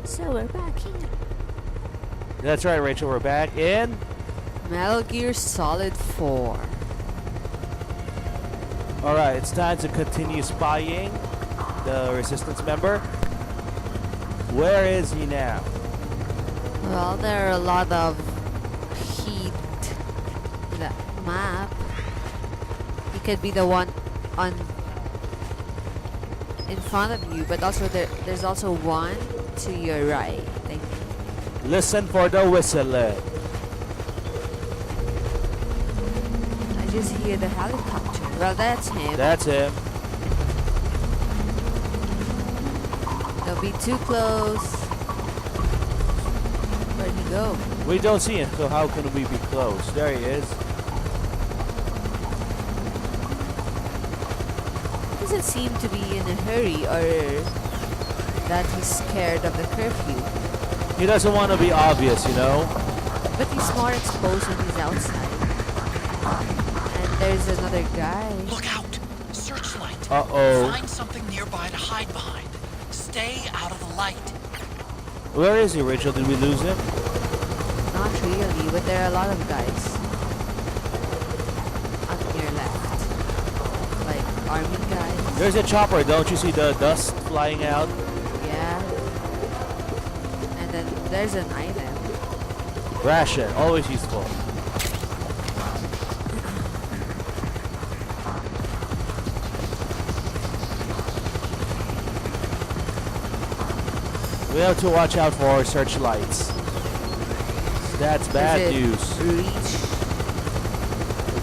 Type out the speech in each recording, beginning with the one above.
So we're back here. That's right, Rachel. We're back in Metal Gear Solid 4. Alright, it's time to continue spying the Resistance member. Where is he now? Well, there are a lot of heat in that map. He could be the one on in front of you, but also there's also one to your right. I think. Listen for the whistle. I just hear the helicopter. Well, that's him. That's him. Don't be too close. Where'd he go? We don't see him, so how can we be close? There he is. He doesn't seem to be in a hurry or that he's scared of the curfew. He doesn't want to be obvious, you know? But he's more exposed when he's outside. And there's another guy. Look out! Searchlight. Uh-oh. Find something nearby to hide behind. Stay out of the light. Where is he, Rachel? Did we lose him? Not really, but there are a lot of guys on your left. Like army guys. There's a chopper. Don't you see the dust flying out? Yeah. And then there's an item. Ration. Always useful. We have to watch out for our searchlights. That's bad Is it news. Reach.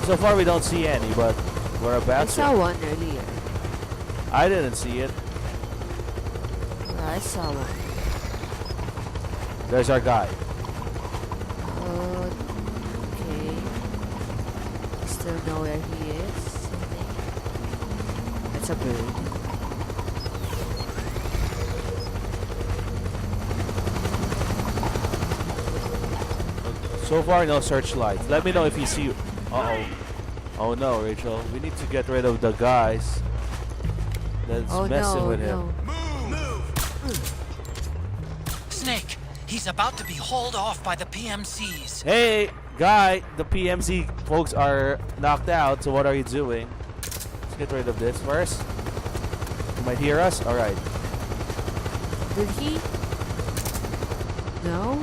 So far we don't see any, but we're I about saw to. one earlier. I didn't see it. I saw one. There's our guy. Okay. Still know where he is. I think. That's a bird. So far, no searchlights. Let me know if you see. Uh-oh. Oh no, Rachel. We need to get rid of the guys that's messing with him. Snake, he's about to be hauled off by the PMCs. Hey, guy. The PMC folks are knocked out. So what are you doing? Let's get rid of this first. You might hear us. All right. Did he? No?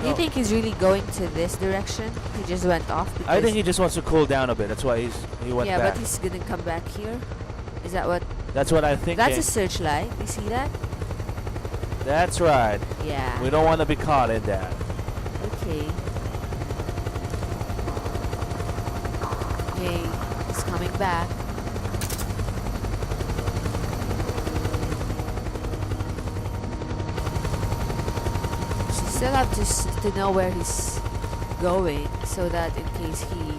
Do you No. think he's really going to this direction? He just went off because... I think he just wants to cool down a bit. That's why he went yeah, back. but he's gonna come back here. Is that what... That's what I think. That's a searchlight. You see that? That's right. Yeah. We don't want to be caught in that. Okay. Okay. He's coming back. Still have to know where he's going so that in case he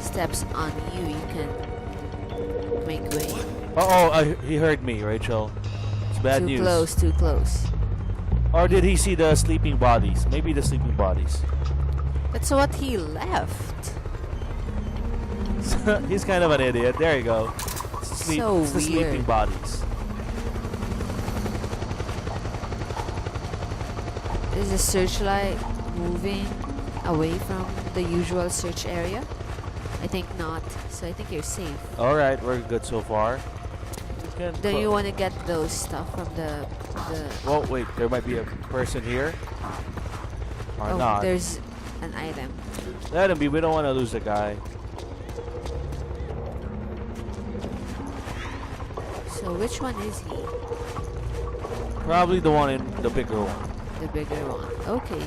steps on you, you can make way. Uh-oh, he heard me, Rachel. It's bad Too news. close, too close. Or did he see the sleeping bodies? Maybe the sleeping bodies. That's what he left. He's kind of an idiot. There you go. So it's the sleeping weird. bodies. Is the searchlight moving away from the usual search area? I think not. So I think you're safe. Alright, we're good so far. Don't you want to get those stuff from the Well, wait, there might be a person here. Or oh, not. there's an item. Let him be, we don't want to lose the guy. So which one is he? Probably the one in the bigger one. The bigger one. Okay.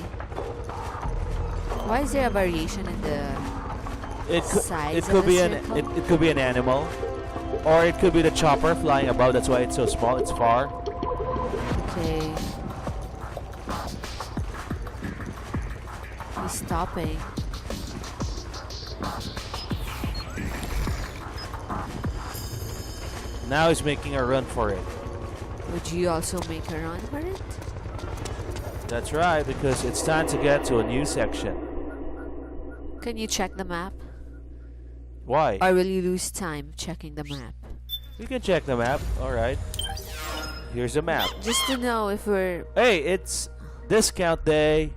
Why is there a variation in the size It of could the be circle? it could be an animal. Or it could be the chopper flying above, that's why it's so small, it's far. Okay. He's stopping. Now he's making a run for it. Would you also make a run for it? That's right, because it's time to get to a new section. Can you check the map? Why? Or will you lose time checking the map? We can check the map, alright. Here's the map. Just to know if we're... Hey, it's discount day.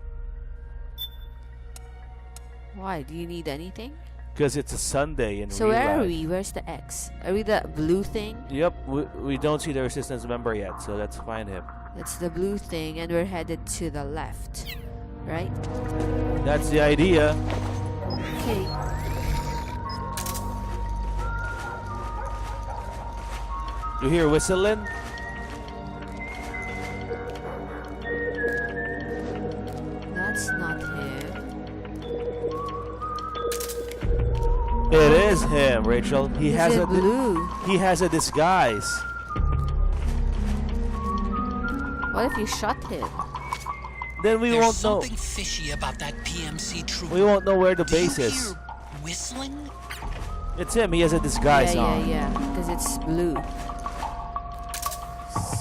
Why? Do you need anything? Because it's a Sunday in So real where are life. we? Where's the X? Are we the blue thing? Yep, we don't see the resistance member yet, so let's find him. That's the blue thing, and we're headed to the left. Right? That's the idea. Okay. You hear whistling? That's not him. It is him, Rachel. He Is has it a blue? he has a disguise. What if you shot him? Then we There's won't know. something fishy about that PMC trooper. We won't know where the Do you base is. hear whistling? It's him. He has a disguise on. Yeah. Because it's blue.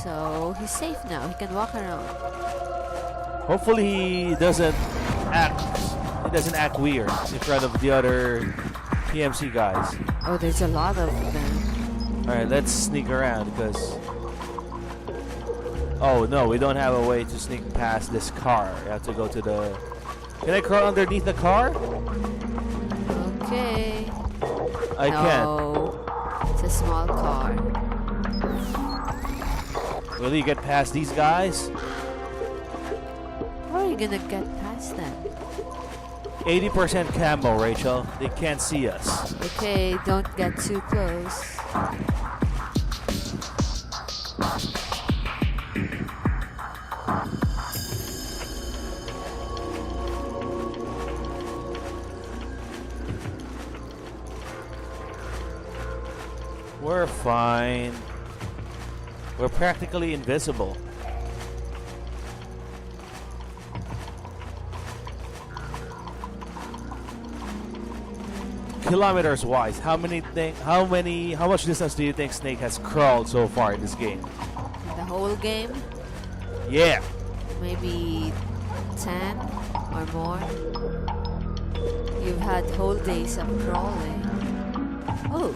So he's safe now. He can walk around. Hopefully he doesn't act weird in front of the other PMC guys. Oh, there's a lot of them. All right, let's sneak around because. Oh no, we don't have a way to sneak past this car. You have to go to the. Can I crawl underneath the car? Okay. I can't. No. It's a small car. Will you get past these guys? How are you gonna get past them? 80% camo, Rachel. They can't see us. Okay, don't get too close. We're fine. We're practically invisible. Kilometers wise, how much distance do you think Snake has crawled so far in this game? The whole game? Yeah. Maybe 10 or more. You've had whole days of crawling. Oh,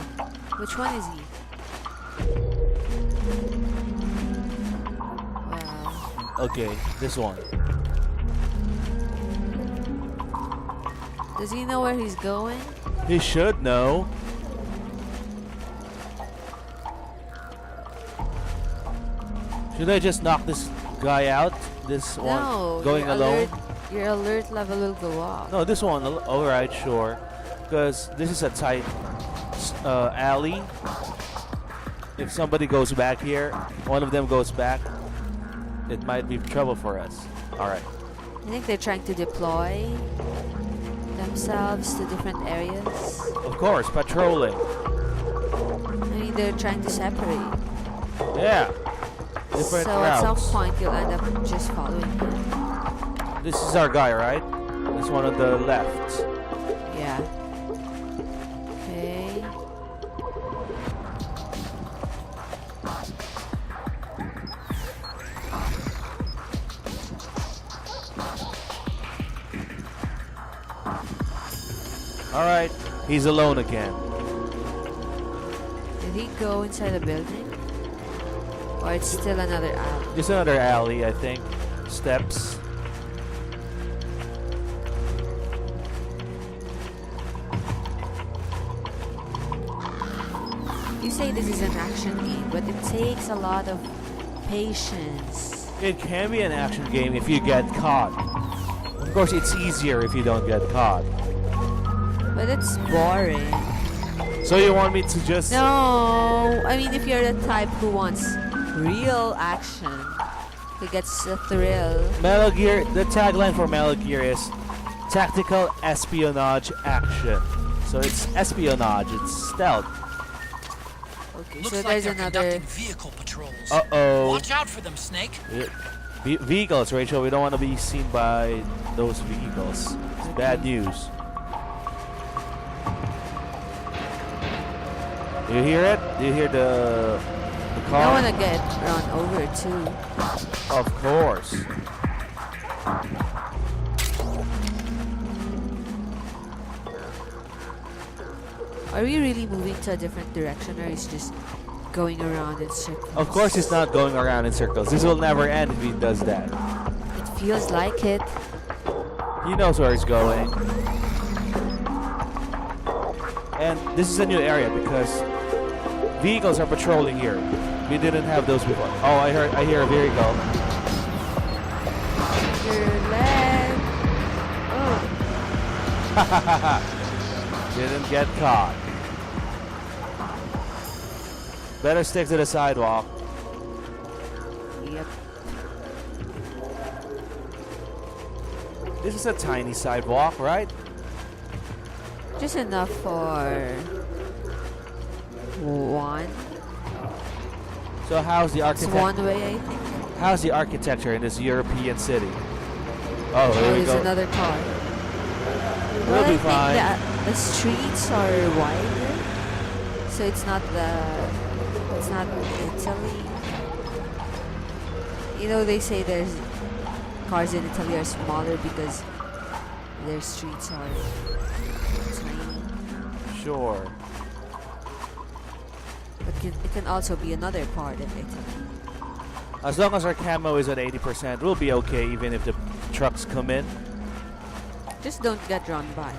which one is he? Wow. Okay, this one. Does he know where he's going? He should know. Should I just knock this guy out? This one No. going your alone? Your alert level will go up. No, this one. Alright, sure. Because this is a tight alley. If somebody goes back here, one of them goes back, it might be trouble for us. Alright. I think they're trying to deploy themselves to different areas. Of course, patrolling. I mean, they're trying to separate. Yeah. Different So at some routes. point, you'll end up just following him. This is our guy, right? This one on the left. Yeah. Okay. Alright, he's alone again. Did he go inside the building? Or it's still another alley? Just another alley, I think. Steps. You say this is an action game, but it takes a lot of patience. It can be an action game if you get caught. Of course, it's easier if you don't get caught. But it's boring. So you want me to just... No! I mean, if you're the type who wants real action, who gets a thrill. Metal Gear, the tagline for Metal Gear is Tactical Espionage Action. So it's espionage, it's stealth. Okay, Looks so like there's they're another... conducting vehicle patrols. Uh-oh. Watch out for them, Snake. Vehicles, Rachel, we don't want to be seen by those vehicles. It's bad news. Do you hear it? Do you hear the I car? want to get run over too. Of course. Are we really moving to a different direction, or is just going around in circles. Of course he's not going around in circles. This will never end if he does that. It feels like it. He knows where he's going. And this is a new area because vehicles are patrolling here. We didn't have those before. Oh, I hear a vehicle. Your leg. Oh. Didn't get caught. Better stick to the sidewalk. Yep. This is a tiny sidewalk, right? Just enough for one. So how's the It's architect? one way, I think. How's the architecture in this European city? Oh, here we There's go. another car. We'll I be think fine. the streets are wider, so it's not Italy. You know, they say there's cars in Italy are smaller because their streets are tiny. Sure. But it can also be another part of Italy. As long as our camo is at 80%, we'll be okay even if the trucks come in. Just don't get run by.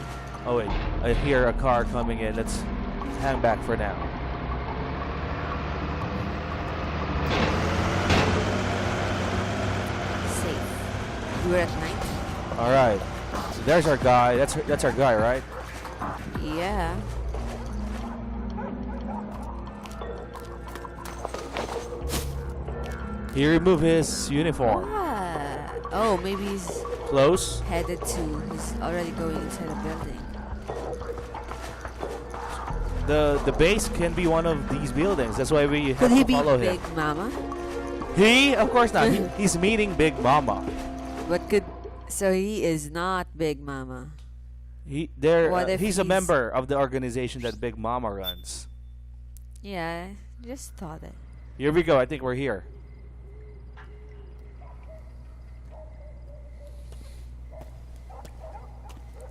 Oh wait, I hear a car coming in. Let's hang back for now. Safe. We're at 90. All right, there's our guy. That's our guy, right? Yeah. He removed his uniform. Ah. Oh, maybe he's Close. headed to. He's already going inside a building. The base can be one of these buildings. That's why we have Could he to be follow Big him. Mama? He? Of course not. He's meeting Big Mama. But so he is not Big Mama. What if He's a he's- member of the organization that Big Mama runs. Yeah, just thought it. Here we go. I think we're here.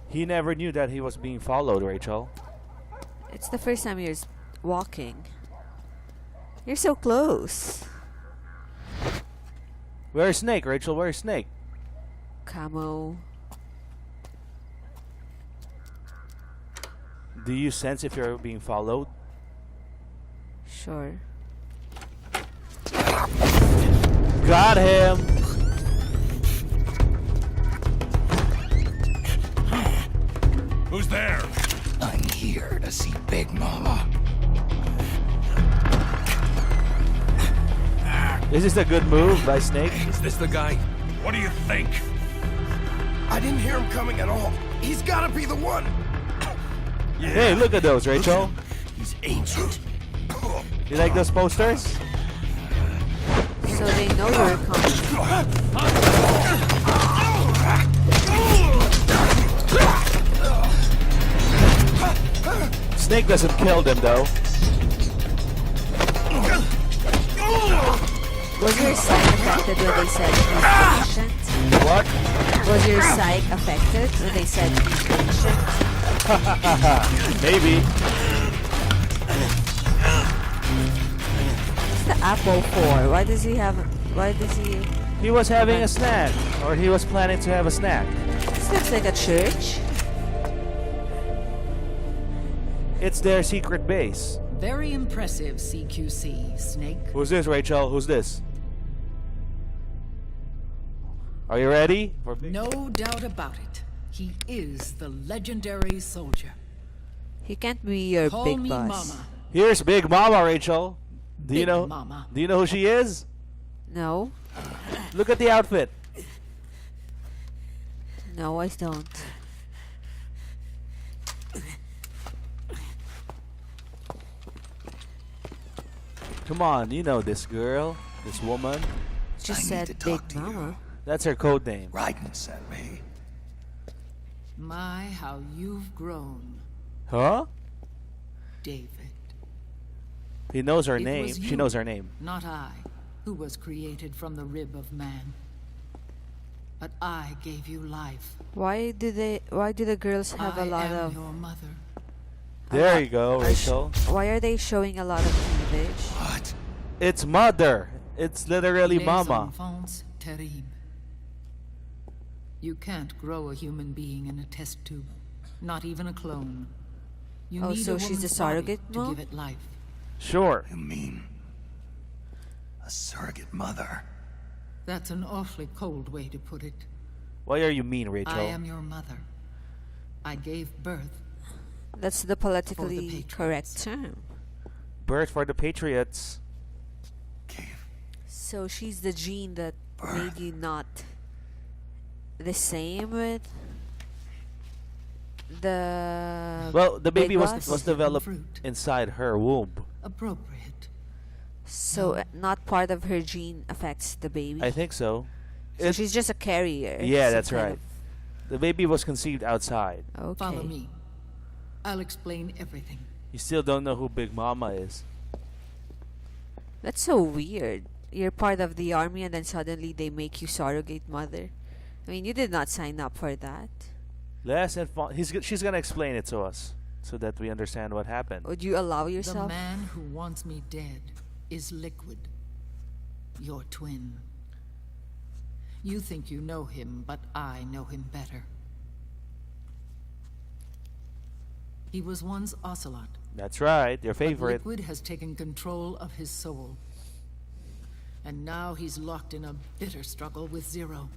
He never knew that he was being followed, Rachel. It's the first time you're walking. You're so close. Where's Snake, Rachel? Where's Snake? Camo. Do you sense if you're being followed? Sure. Got him! Who's there? I'm here to see Big Mama. Is this a good move by Snake? Is this the guy? What do you think? I didn't hear him coming at all. He's gotta be the one. Hey, look at those, Rachel. He's ancient. You like those posters? So they know you're coming. Snake doesn't kill them though. Was your psych affected when they said he's ancient? What? Was your psych affected when they said he's ancient? Maybe. What's the apple for? Why does he... He was having a snack. Or he was planning to have a snack. This looks like a church. It's their secret base. Very impressive, CQC, Snake. Who's this, Rachel? Who's this? Are you ready? For big- No doubt about it. He is the legendary soldier. He can't be your Call big me boss. Mama. Here's Big Mama, Rachel. Do you Big know? Mama. Do you know who she is? No? Look at the outfit. No, I don't. Come on, you know this girl, this woman. Just I need said to Big talk to you. Mama. That's her code name. Raiden sent me. My, how you've grown, Huh? David. He knows her It name. was She you, knows her name. Not I, who was created from the rib of man. But I gave you life. Why do the girls have a lot I am of... your mother. There you go, Rachel. Why are they showing a lot of footage. What? It's mother. It's literally Les mama. enfants terribles. You can't grow a human being in a test tube. Not even a clone. You Oh, need so a she's a woman's surrogate body to mom? give it life. Sure. You mean a surrogate mother? That's an awfully cold way to put it. Why are you mean, Rachel? I am your mother. I gave birth. That's the politically Patriots. correct term. Birth for the Patriots. Gave So she's the gene that Birth. made you not the same with the Well, the baby Big was Boss? was developed Fruit. inside her womb. Appropriate. so not part of her gene affects the baby. I think so. So she's just a carrier. Yeah, some that's kind right. The baby was conceived outside. of- okay. Follow me. I'll explain everything. You still don't know who Big Mama is. That's so weird. You're part of the army and then suddenly they make you surrogate mother. I mean, you did not sign up for that. She's gonna explain it to us so that we understand what happened. Would you allow The yourself? man who wants me dead is Liquid. Your twin. You think you know him, but I know him better. He was once Ocelot. That's right, your But favorite. Liquid has taken control of his soul. And now he's locked in a bitter struggle with Zero,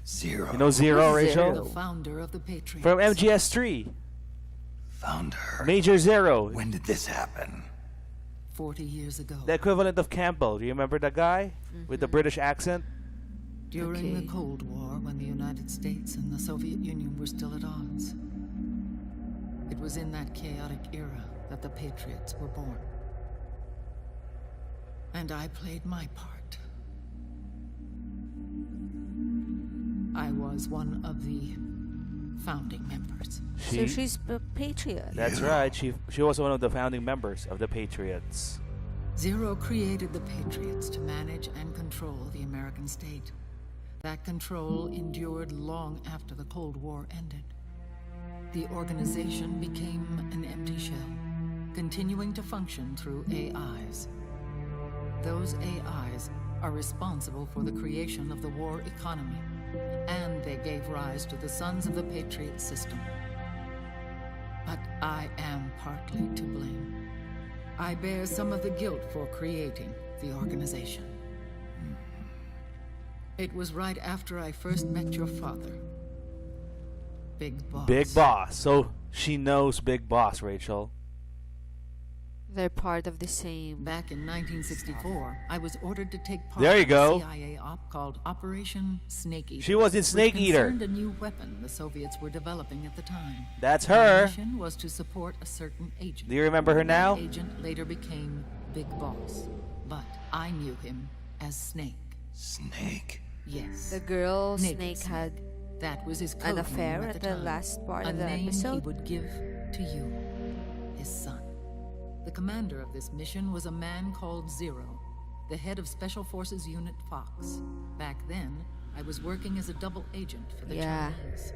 Zero. You know Zero, Who's Rachel? Zero? the founder of the Patriots. From MGS3. Found her. Major Zero. When did this happen? 40 years ago. The equivalent of Campbell. Do you remember that guy? With the British accent? During Okay. the Cold War, when the United States and the Soviet Union were still at odds. It was in that chaotic era that the Patriots were born. And I played my part. I was one of the founding members. So she's a patriot. That's right. She was one of the founding members of the Patriots. Zero created the Patriots to manage and control the American state. That control endured long after the Cold War ended. The organization became an empty shell, continuing to function through AIs. Those AIs are responsible for the creation of the war economy, and they gave rise to the Sons of the Patriot system. But I am partly to blame. I bear some of the guilt for creating the organization. It was right after I first met your father. Big Boss. Big Boss. So she knows Big Boss, Rachel. They're part of the same. Back in 1964, I was ordered to take part There you in go. a CIA op called Operation Snake Eater. She was in Snake which Eater. concerned a new weapon the Soviets were developing at the time. That's My her. mission was to support a certain agent. Do you remember her now? That agent later became Big Boss, but I knew him as Snake. Snake. Yes. The girl Nick. Snake had That was his an code affair name at the the time. last part A of the name he episode. would give to you, his son. The commander of this mission was a man called Zero, the head of Special Forces Unit Fox. Back then, I was working as a double agent for the Yeah. Chinese.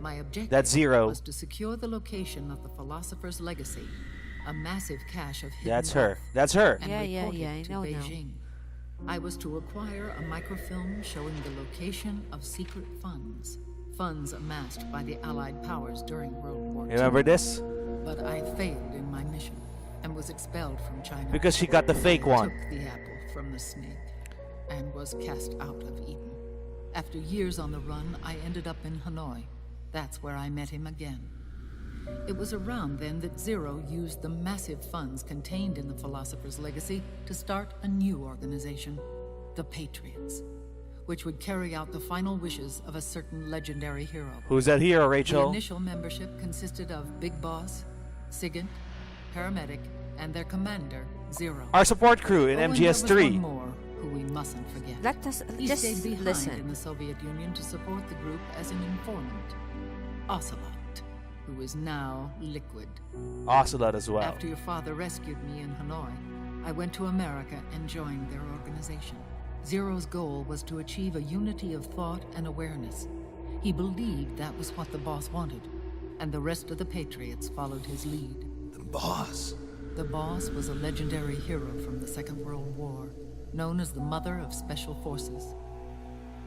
My objective That's Zero. was to secure the location of the Philosopher's Legacy, a massive cache of hidden That's her. wealth, That's her. and Yeah, report it I to know now. Beijing. I was to acquire a microfilm showing the location of secret funds. Funds amassed by the Allied powers during World War II. Remember this? But I failed in my mission and was expelled from China. Because she got the fake I one. took the apple from the snake and was cast out of Eden. After years on the run, I ended up in Hanoi. That's where I met him again. It was around then that Zero used the massive funds contained in the Philosopher's Legacy to start a new organization, the Patriots, which would carry out the final wishes of a certain legendary hero. Who's that hero, The Rachel? initial membership consisted of Big Boss, Sigint, Paramedic, and their commander, Zero. Our support crew in Oh, and there was MGS3. one more who we mustn't forget. Let us He just stayed behind in listen. the Soviet Union to support the group as an informant. Ocelot, who is now Liquid. Ocelot as well. After your father rescued me in Hanoi, I went to America and joined their organization. Zero's goal was to achieve a unity of thought and awareness. He believed that was what the boss wanted, and the rest of the Patriots followed his lead. The boss. The boss was a legendary hero from the Second World War, known as the Mother of Special Forces.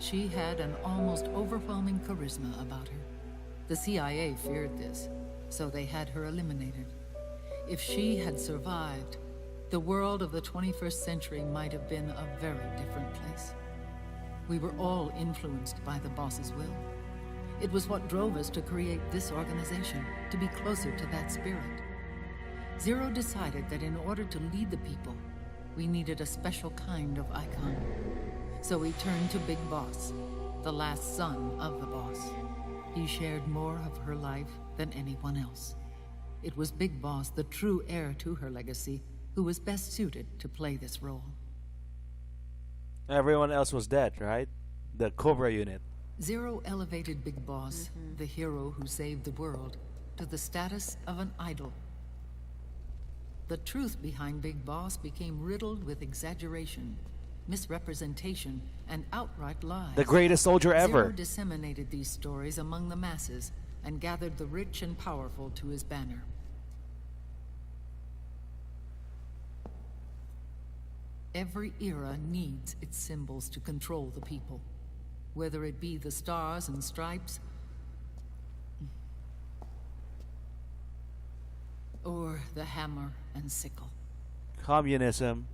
She had an almost overwhelming charisma about her. The CIA feared this, so they had her eliminated. If she had survived, the world of the 21st century might have been a very different place. We were all influenced by the boss's will. It was what drove us to create this organization, to be closer to that spirit. Zero decided that in order to lead the people, we needed a special kind of icon. So we turned to Big Boss, the last son of the boss. He shared more of her life than anyone else. It was Big Boss, the true heir to her legacy, who was best suited to play this role. Everyone else was dead, right? The Cobra unit. Zero elevated Big Boss, the hero who saved the world, to the status of an idol. The truth behind Big Boss became riddled with exaggeration, misrepresentation, and outright lies. The greatest soldier Zero ever. disseminated these stories among the masses and gathered the rich and powerful to his banner. Every era needs its symbols to control the people, whether it be the stars and stripes or the hammer and sickle. Communism.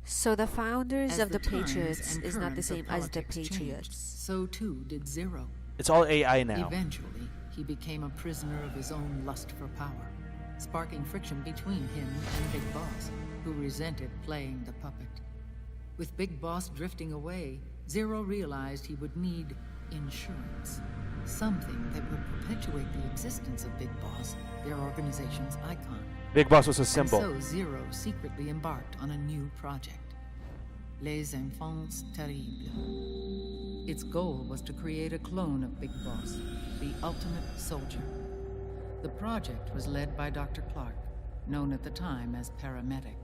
So the founders As of the times Patriots and is not the currents of same as the politics changed, Patriots. so too did Zero. It's all AI now. Eventually, he became a prisoner of his own lust for power, sparking friction between him and Big Boss, who resented playing the puppet. With Big Boss drifting away, Zero realized he would need insurance. Something that would perpetuate the existence of Big Boss, their organization's icon. Big Boss was a And symbol. so Zero secretly embarked on a new project, Les Enfants Terribles. Its goal was to create a clone of Big Boss, the ultimate soldier. The project was led by Dr. Clark, known at the time as Paramedic.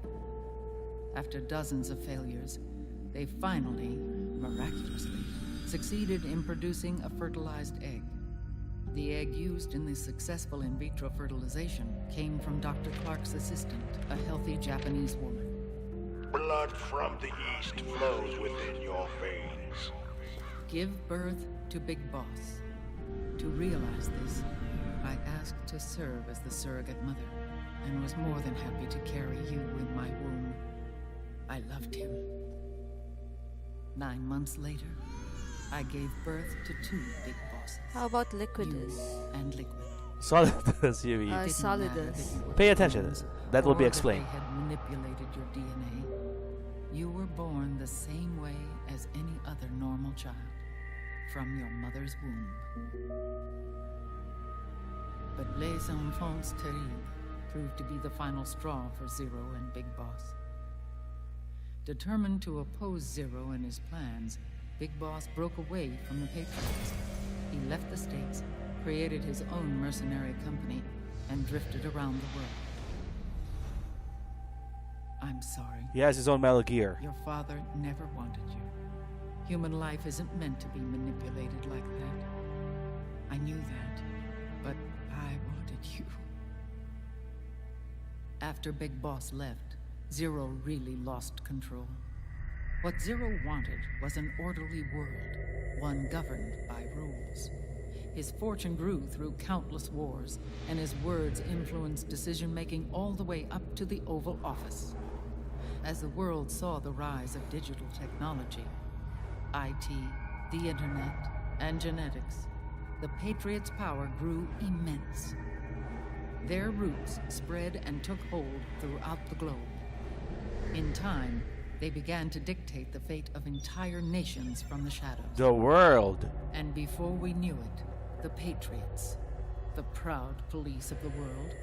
After dozens of failures, they finally, miraculously, succeeded in producing a fertilized egg. The egg used in the successful in vitro fertilization came from Dr. Clark's assistant, a healthy Japanese woman. Blood from the east flows within your veins. Give birth to Big Boss. To realize this, I asked to serve as the surrogate mother, and was more than happy to carry you in my womb. I loved him. 9 months later, I gave birth to 2 Big Bosses. How about You Liquidus? and Liquid. Solidus, you mean. Uh, Didn't matter Solidus. that you were Pay attention. twins That will be or explained. They had manipulated your DNA. You were born the same way as any other normal child, from your mother's womb. But Les Enfants Terribles proved to be the final straw for Zero and Big Boss. Determined to oppose Zero and his plans, Big Boss broke away from the Patriots. He left the States, created his own mercenary company, and drifted around the world. I'm sorry. He has his own Metal Gear. Your father never wanted you. Human life isn't meant to be manipulated like that. I knew that, but I wanted you. After Big Boss left, Zero really lost control. What Zero wanted was an orderly world, one governed by rules. His fortune grew through countless wars, and his words influenced decision-making all the way up to the Oval Office. As the world saw the rise of digital technology, IT, the internet, and genetics, the Patriots' power grew immense. Their roots spread and took hold throughout the globe. In time, they began to dictate the fate of entire nations from the shadows. The world. And before we knew it, the Patriots, the proud police of the world,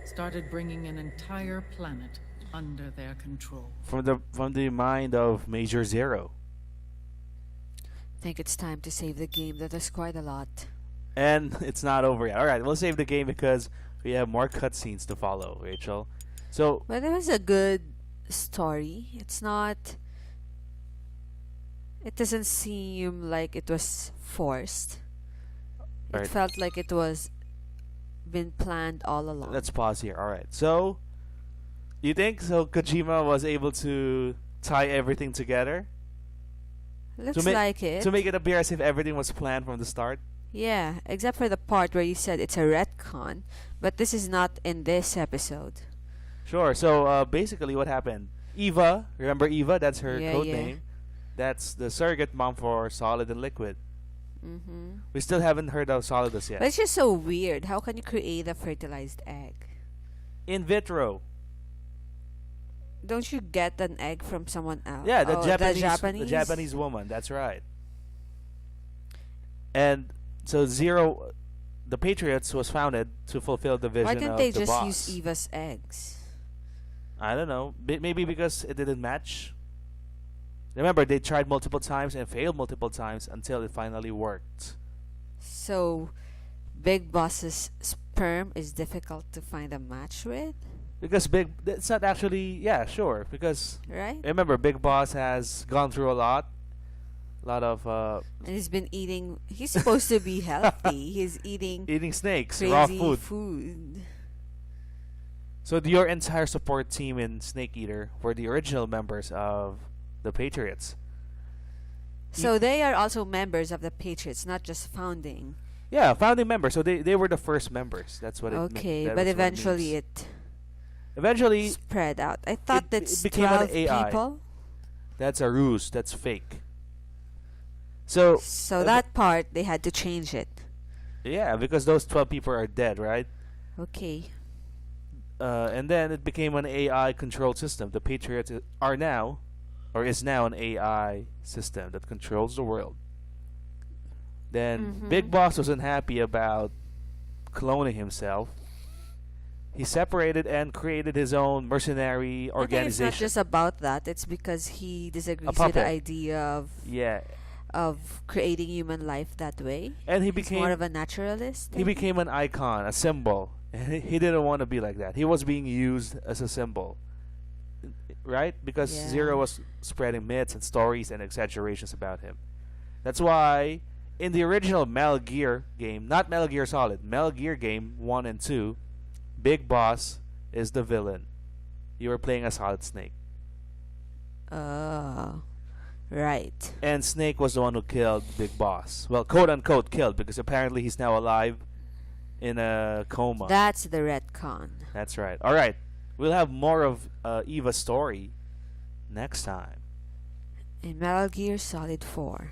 started bringing an entire planet under their control. From the mind of Major Zero. Think it's time to save the game. That was quite a lot. And it's not over yet. Alright, we'll save the game because we have more cutscenes to follow, Rachel. So, But it was a good story. It's not. It doesn't seem like it was forced. It Right. felt like it was been planned all along. Let's pause here. All right. So, you think so? Kojima was able to tie everything together Looks ma- like it. to make it appear as if everything was planned from the start. Yeah, except for the part where you said it's a retcon, but this is not in this episode. Sure. So, basically, what happened? Eva, remember Eva? That's her Yeah, code yeah. name. That's the surrogate mom for Solid and Liquid. Mm-hmm. We still haven't heard of Solidus yet. But it's just so weird. How can you create a fertilized egg? In vitro. Don't you get an egg from someone else? Yeah, the Oh, Japanese, the Japanese woman. That's right. And so Zero, the Patriots was founded to fulfill the vision Why of didn't they the just boss. use Eva's eggs? I don't know. Maybe because it didn't match. Remember, they tried multiple times and failed multiple times until it finally worked. So, Big Boss's sperm is difficult to find a match with, Because it's not actually, yeah, sure. Because right? remember, Big Boss has gone through a lot of And he's been eating. He's supposed to be healthy. He's eating eating snakes, crazy raw food. food. So your entire support team in Snake Eater were the original members of the Patriots. So they are also members of the Patriots, not just founding. Yeah, founding members. So they were the first members. That's what it meant. Okay, That but was what it eventually means. it Eventually, spread out. I thought it that's became an 12 AI. people. that's a ruse. That's fake. So So that part they had to change it. yeah, because those 12 people are dead, right? Okay. And then it became an AI controlled system. The Patriots are now, or is now, an AI system that controls the world. Then Big Boss wasn't happy about cloning himself. He separated and created his own mercenary I think it's organization. not just about that. It's because he disagrees with puppet. the idea Yeah, of creating human life that way. and he He's became more of a naturalist. he became an icon, a symbol, and he didn't want to be like that. He was being used as a symbol, right? Because Yeah. Zero was spreading myths and stories and exaggerations about him. That's why in the original Metal Gear game, not Metal Gear Solid, Metal Gear game 1 and 2, Big Boss is the villain. You were playing as Solid Snake. Oh, right. And Snake was the one who killed Big Boss. Well, quote unquote killed, because apparently he's now alive in a coma. That's the retcon. That's right. All right. We'll have more of Eva's story next time. In Metal Gear Solid 4.